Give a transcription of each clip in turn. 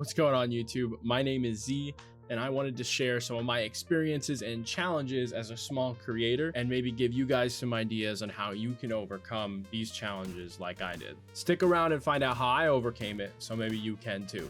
What's going on YouTube? My name is Z and I wanted to share some of my experiences and challenges as a small creator and maybe give you guys some ideas on how you can overcome these challenges like I did. Stick around and find out how I overcame it so maybe you can too.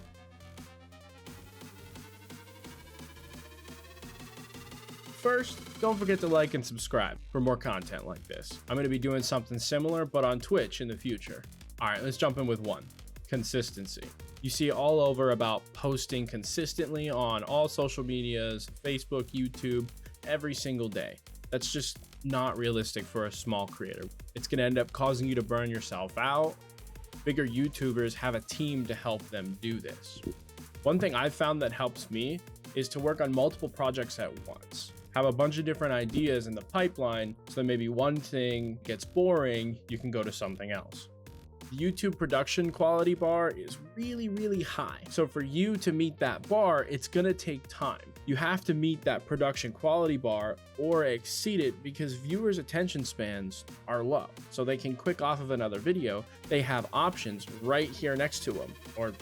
First, don't forget to like and subscribe for more content like this. I'm going to be doing something similar but on Twitch in the future. All right, let's jump in with one. Consistency. You see all over about posting consistently on all social medias, Facebook, YouTube, every single day. That's just not realistic for a small creator. It's going to end up causing you to burn yourself out. Bigger YouTubers have a team to help them do this. One thing I've found that helps me is to work on multiple projects at once. Have a bunch of different ideas in the pipeline so that maybe one thing gets boring, you can go to something else. The YouTube production quality bar is really high. So for you to meet that bar, it's gonna take time. You have to meet that production quality bar or exceed it because viewers' attention spans are low. So they can click off of another video. They have options right here next to them, or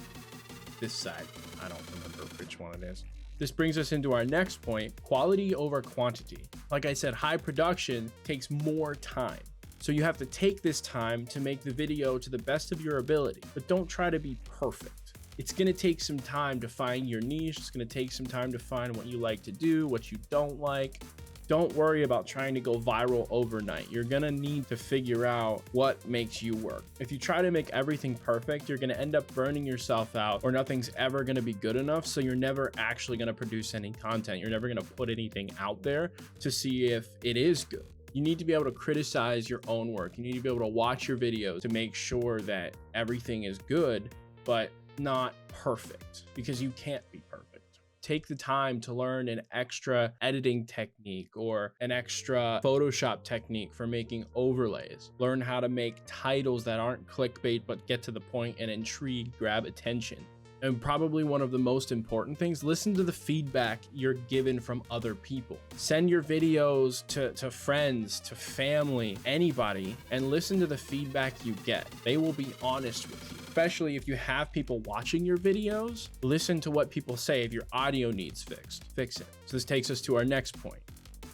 this side. I don't remember which one it is. This brings us into our next point, quality over quantity. Like I said, high production takes more time. So you have to take this time to make the video to the best of your ability, but don't try to be perfect. It's gonna take some time to find your niche. It's gonna take some time to find what you like to do, what you don't like. Don't worry about trying to go viral overnight. You're gonna need to figure out what makes you work. If you try to make everything perfect, you're gonna end up burning yourself out or nothing's ever gonna be good enough. So you're never actually gonna produce any content. You're never gonna put anything out there to see if it is good. You need to be able to criticize your own work. You need to be able to watch your videos to make sure that everything is good, but not perfect, because you can't be perfect. Take the time to learn an extra editing technique or an extra Photoshop technique for making overlays. Learn how to make titles that aren't clickbait, but get to the point and intrigue, grab attention. And probably one of the most important things, listen to the feedback you're given from other people. Send your videos to friends, to family, anybody, and listen to the feedback you get. They will be honest with you. Especially if you have people watching your videos, listen to what people say. If your audio needs fixed, fix it. So this takes us to our next point,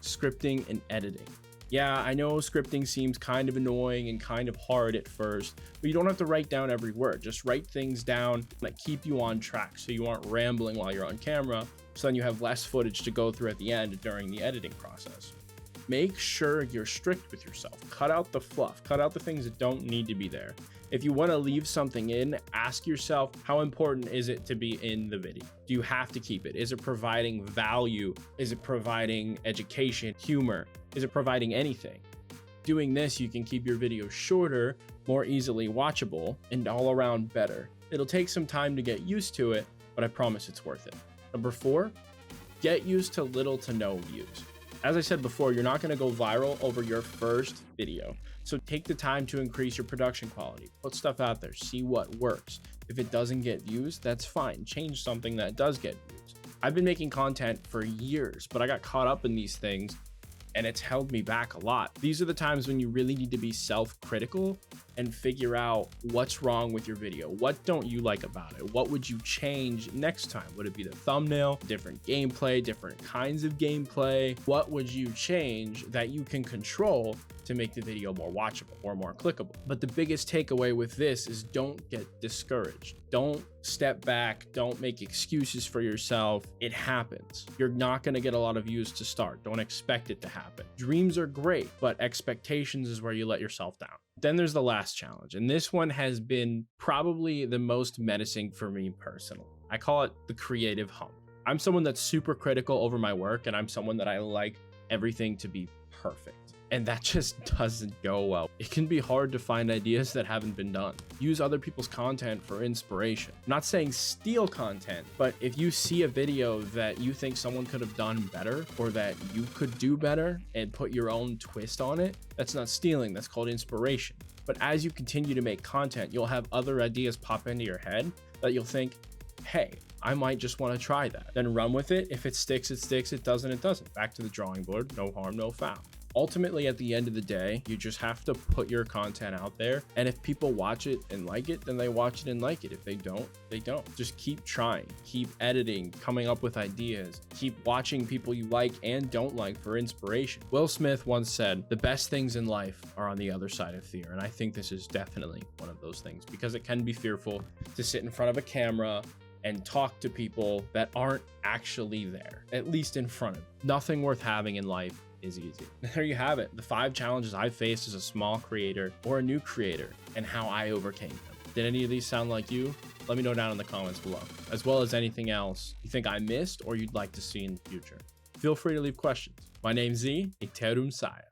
scripting and editing. Yeah, I know scripting seems kind of annoying and kind of hard at first, but you don't have to write down every word. Just write things down that keep you on track so you aren't rambling while you're on camera, so then you have less footage to go through at the end during the editing process. Make sure you're strict with yourself. Cut out the fluff, cut out the things that don't need to be there. If you want to leave something in, ask yourself, how important is it to be in the video? Do you have to keep it? Is it providing value? Is it providing education, humor? Is it providing anything? Doing this, you can keep your videos shorter, more easily watchable, and all around better. It'll take some time to get used to it, but I promise it's worth it. Number 4, get used to little to no views. As I said before, you're not going to go viral over your first video. So take the time to increase your production quality. Put stuff out there, see what works. If it doesn't get views, that's fine. Change something that does get views. I've been making content for years, but I got caught up in these things and it's held me back a lot. These are the times when you really need to be self-critical and figure out what's wrong with your video. What don't you like about it? What would you change next time? Would it be the thumbnail, different gameplay, different kinds of gameplay? What would you change that you can control to make the video more watchable or more clickable? But the biggest takeaway with this is don't get discouraged. Don't step back. Don't make excuses for yourself. It happens. You're not going to get a lot of views to start. Don't expect it to happen. Dreams are great, but expectations is where you let yourself down. Then there's the last challenge, and this one has been probably the most menacing for me personally. I call it the creative hump. I'm someone that's super critical over my work, and I'm someone that I like everything to be perfect. And that just doesn't go well. It can be hard to find ideas that haven't been done. Use other people's content for inspiration. I'm not saying steal content, but if you see a video that you think someone could have done better or that you could do better and put your own twist on it, that's not stealing, that's called inspiration. But as you continue to make content, you'll have other ideas pop into your head that you'll think, hey, I might just want to try that. Then run with it. If it sticks, it sticks. It doesn't, it doesn't. Back to the drawing board. No harm, no foul. Ultimately, at the end of the day, you just have to put your content out there. And if people watch it and like it, then they watch it and like it. If they don't, they don't. Just keep trying, keep editing, coming up with ideas, keep watching people you like and don't like for inspiration. Will Smith once said, the best things in life are on the other side of fear. And I think this is definitely one of those things, because it can be fearful to sit in front of a camera and talk to people that aren't actually there, at least in front of you. Nothing worth having in life is easy. There you have it, the 5 challenges I faced as a small creator or a new creator and how I overcame them. Did any of these sound like you? Let me know down in the comments below, as well as anything else you think I missed or you'd like to see in the future. Feel free to leave questions. My name's Z, Iterum Saya.